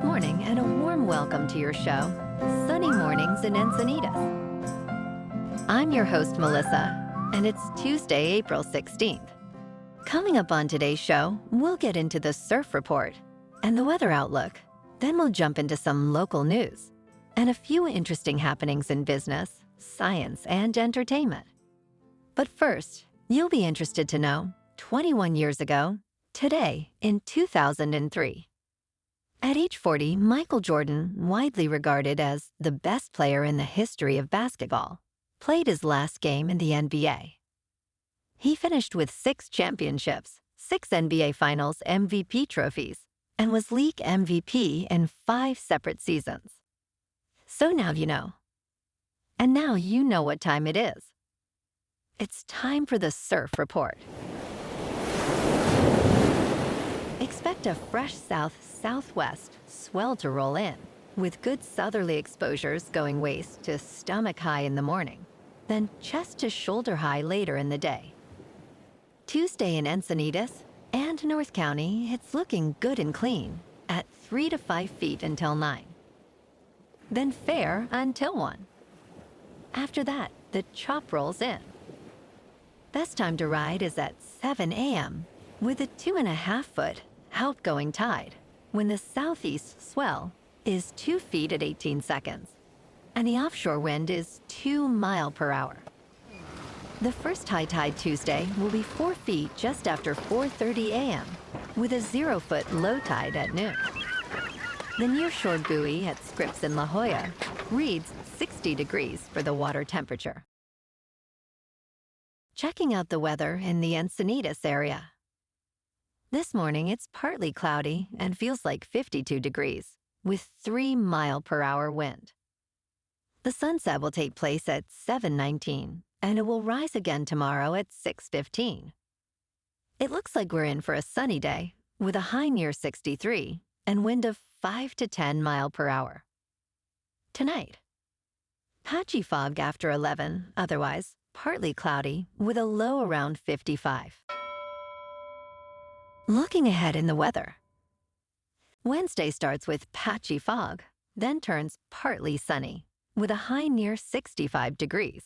Good morning and a warm welcome to your show, Sunny Mornings in Encinitas. I'm your host, Melissa, and it's Tuesday, April 16th. Coming up on today's show, we'll get into the surf report and the weather outlook. Then we'll jump into some local news and a few interesting happenings in business, science, and entertainment. But first, you'll be interested to know, 21 years ago, today in 2003. At age 40, Michael Jordan, widely regarded as the best player in the history of basketball, played his last game in the NBA. He finished with 6 championships, 6 NBA Finals MVP trophies, and was league MVP in 5 separate seasons. So now you know. And now you know what time it is. It's time for the surf report. Expect a fresh south-southwest swell to roll in, with good southerly exposures going waist to stomach high in the morning, then chest to shoulder high later in the day. Tuesday in Encinitas and North County, it's looking good and clean at 3 to 5 feet until 9. Then fair until 1. After that, the chop rolls in. Best time to ride is at 7 a.m. with a 2.5-foot outgoing tide when the southeast swell is 2 feet at 18 seconds and the offshore wind is 2 miles per hour. The first high tide Tuesday will be 4 feet just after 4:30 a.m. with a 0-foot low tide at noon. The nearshore buoy at Scripps in La Jolla reads 60 degrees for the water temperature. Checking out the weather in the Encinitas area. This morning, it's partly cloudy and feels like 52 degrees, with 3 miles per hour wind. The sunset will take place at 7:19, and it will rise again tomorrow at 6:15. It looks like we're in for a sunny day, with a high near 63 and wind of 5 to 10 miles per hour. Tonight, patchy fog after 11, otherwise partly cloudy, with a low around 55. Looking ahead in the weather. Wednesday starts with patchy fog, then turns partly sunny, with a high near 65 degrees.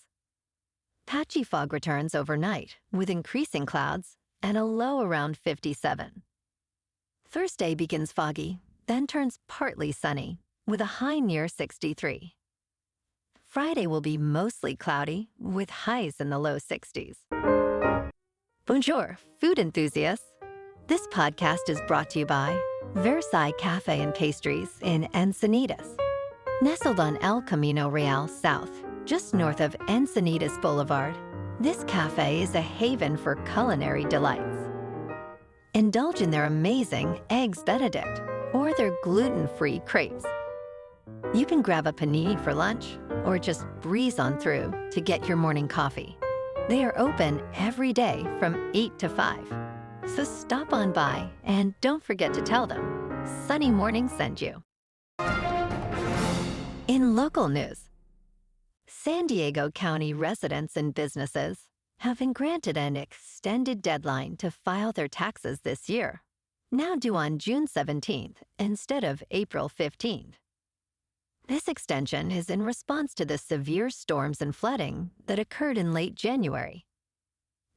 Patchy fog returns overnight, with increasing clouds and a low around 57. Thursday begins foggy, then turns partly sunny, with a high near 63. Friday will be mostly cloudy, with highs in the low 60s. Bonjour, food enthusiasts. This podcast is brought to you by Versailles Cafe and Pastries in Encinitas. Nestled on El Camino Real South, just north of Encinitas Boulevard, this cafe is a haven for culinary delights. Indulge in their amazing Eggs Benedict or their gluten-free crepes. You can grab a panini for lunch or just breeze on through to get your morning coffee. They are open every day from 8 to 5. So stop on by and don't forget to tell them Sunny Morning sent you. In local news, San Diego County residents and businesses have been granted an extended deadline to file their taxes this year, now due on June 17th instead of April 15th. This extension is in response to the severe storms and flooding that occurred in late January.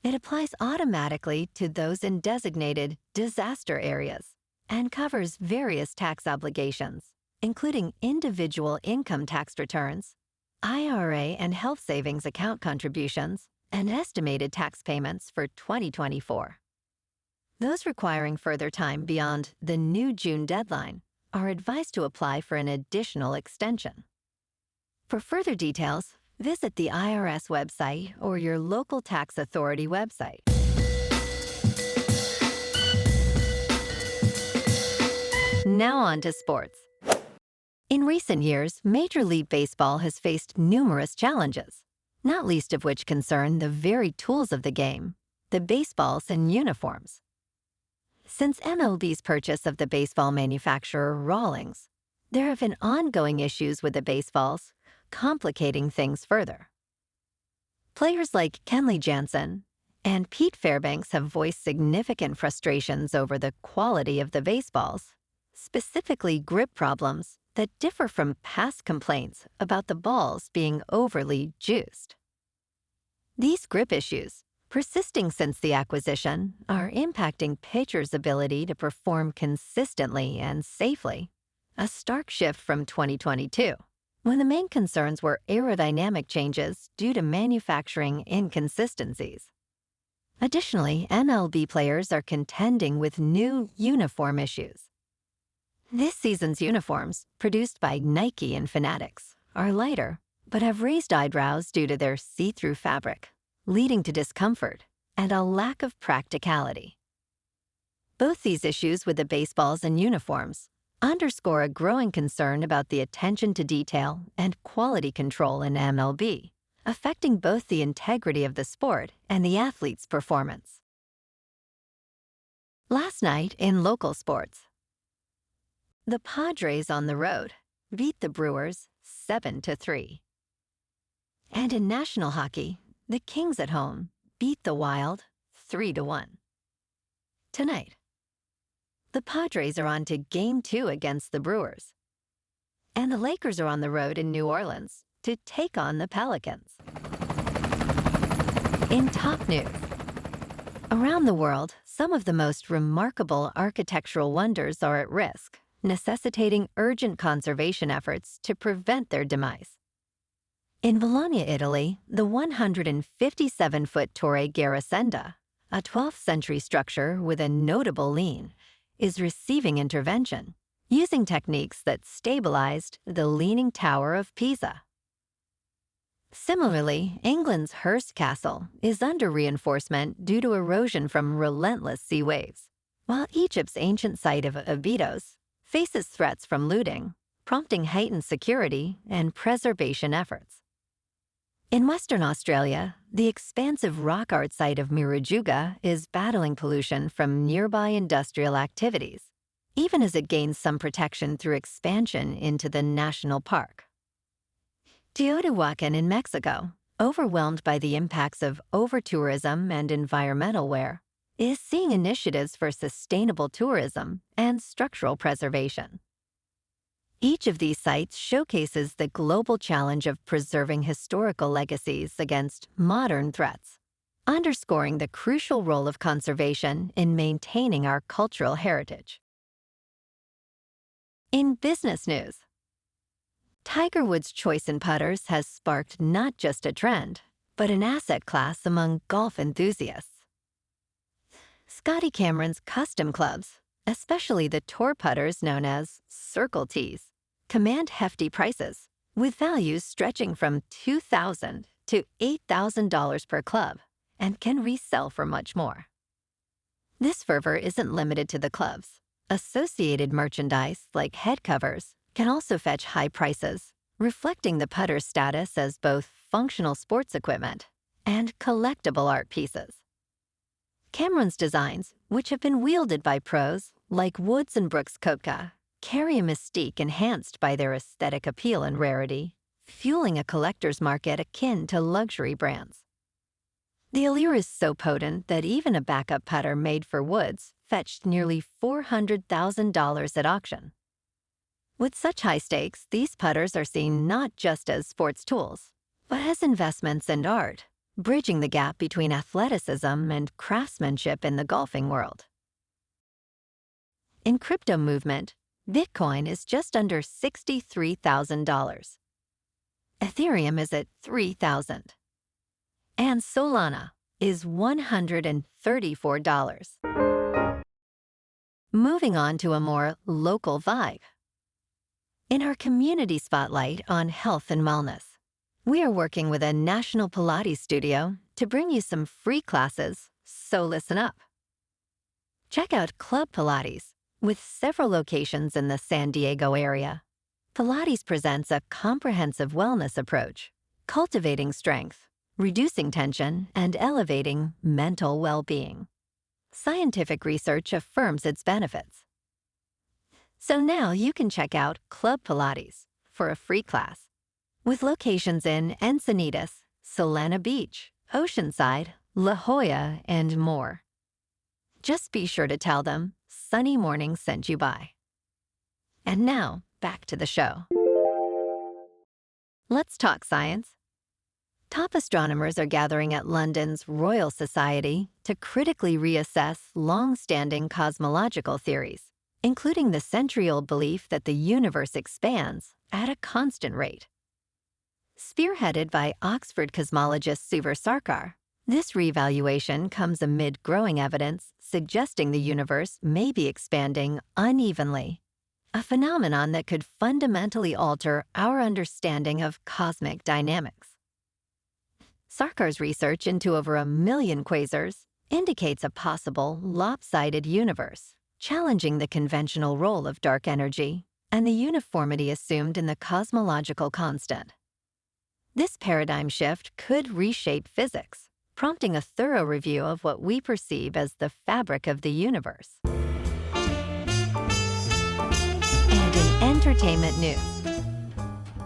It applies automatically to those in designated disaster areas and covers various tax obligations, including individual income tax returns, IRA and health savings account contributions, and estimated tax payments for 2024. Those requiring further time beyond the new June deadline are advised to apply for an additional extension. For further details, visit the IRS website or your local tax authority website. Now on to sports. In recent years, Major League Baseball has faced numerous challenges, not least of which concern the very tools of the game, the baseballs and uniforms. Since MLB's purchase of the baseball manufacturer Rawlings, there have been ongoing issues with the baseballs, complicating things further. Players like Kenley Jansen and Pete Fairbanks have voiced significant frustrations over the quality of the baseballs, specifically grip problems that differ from past complaints about the balls being overly juiced. These grip issues, persisting since the acquisition, are impacting pitchers' ability to perform consistently and safely, a stark shift from 2022, when the main concerns were aerodynamic changes due to manufacturing inconsistencies. Additionally, MLB players are contending with new uniform issues. This season's uniforms, produced by Nike and Fanatics, are lighter, but have raised eyebrows due to their see-through fabric, leading to discomfort and a lack of practicality. Both these issues with the baseballs and uniforms underscore a growing concern about the attention to detail and quality control in MLB, affecting both the integrity of the sport and the athlete's performance. Last night in local sports, the Padres on the road beat the Brewers 7-3. And in national hockey, the Kings at home beat the Wild 3-1. Tonight, the Padres are on to Game 2 against the Brewers, and the Lakers are on the road in New Orleans to take on the Pelicans. In top news, around the world, some of the most remarkable architectural wonders are at risk, necessitating urgent conservation efforts to prevent their demise. In Bologna, Italy, the 157-foot Torre Garisenda, a 12th century structure with a notable lean, is receiving intervention, using techniques that stabilized the Leaning Tower of Pisa. Similarly, England's Hurst Castle is under reinforcement due to erosion from relentless sea waves, while Egypt's ancient site of Abydos faces threats from looting, prompting heightened security and preservation efforts. In Western Australia, the expansive rock art site of Murujuga is battling pollution from nearby industrial activities, even as it gains some protection through expansion into the national park. Teotihuacan in Mexico, overwhelmed by the impacts of over-tourism and environmental wear, is seeing initiatives for sustainable tourism and structural preservation. Each of these sites showcases the global challenge of preserving historical legacies against modern threats, underscoring the crucial role of conservation in maintaining our cultural heritage. In business news, Tiger Woods' choice in putters has sparked not just a trend, but an asset class among golf enthusiasts. Scotty Cameron's custom clubs, especially the tour putters known as Circle Tees, command hefty prices, with values stretching from $2,000 to $8,000 per club, and can resell for much more. This fervor isn't limited to the clubs. Associated merchandise, like head covers, can also fetch high prices, reflecting the putter's status as both functional sports equipment and collectible art pieces. Cameron's designs, which have been wielded by pros like Woods and Brooks Koepka, carry a mystique enhanced by their aesthetic appeal and rarity, fueling a collector's market akin to luxury brands. The allure is so potent that even a backup putter made for Woods fetched nearly $400,000 at auction. With such high stakes, these putters are seen not just as sports tools, but as investments and art, bridging the gap between athleticism and craftsmanship in the golfing world. In crypto movement, Bitcoin is just under $63,000. Ethereum is at $3,000. And Solana is $134. Moving on to a more local vibe. In our community spotlight on health and wellness, we are working with a national Pilates studio to bring you some free classes, so listen up. Check out Club Pilates, with several locations in the San Diego area. Pilates presents a comprehensive wellness approach, cultivating strength, reducing tension, and elevating mental well-being. Scientific research affirms its benefits. So now you can check out Club Pilates for a free class, with locations in Encinitas, Solana Beach, Oceanside, La Jolla, and more. Just be sure to tell them Sunny Morning sent you by. And now, back to the show. Let's talk science. Top astronomers are gathering at London's Royal Society to critically reassess long-standing cosmological theories, including the century-old belief that the universe expands at a constant rate. Spearheaded by Oxford cosmologist Suvar Sarkar, this reevaluation comes amid growing evidence suggesting the universe may be expanding unevenly, a phenomenon that could fundamentally alter our understanding of cosmic dynamics. Sarkar's research into over 1 million quasars indicates a possible lopsided universe, challenging the conventional role of dark energy and the uniformity assumed in the cosmological constant. This paradigm shift could reshape physics, prompting a thorough review of what we perceive as the fabric of the universe. And in entertainment news,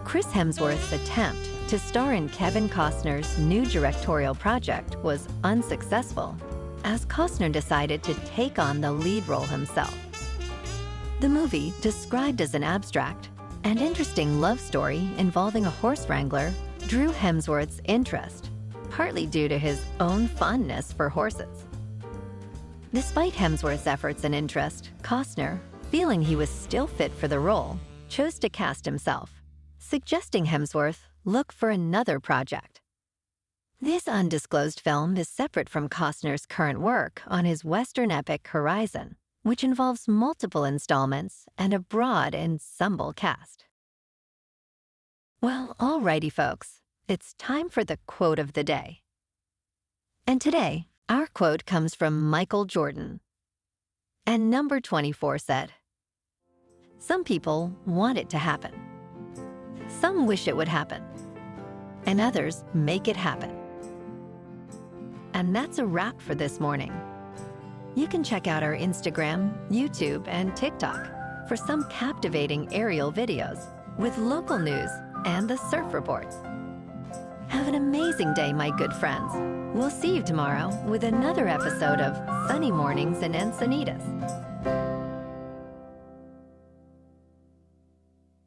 Chris Hemsworth's attempt to star in Kevin Costner's new directorial project was unsuccessful, as Costner decided to take on the lead role himself. The movie, described as an abstract and interesting love story involving a horse wrangler, drew Hemsworth's interest, partly due to his own fondness for horses. Despite Hemsworth's efforts and interest, Costner, feeling he was still fit for the role, chose to cast himself, suggesting Hemsworth look for another project. This undisclosed film is separate from Costner's current work on his Western epic Horizon, which involves multiple installments and a broad ensemble cast. Well, alrighty folks, it's time for the quote of the day. And today, our quote comes from Michael Jordan. And number 24 said, "Some people want it to happen. Some wish it would happen. And others make it happen." And that's a wrap for this morning. You can check out our Instagram, YouTube, and TikTok for some captivating aerial videos with local news and the surf reports. Have an amazing day, my good friends. We'll see you tomorrow with another episode of Sunny Mornings in Encinitas.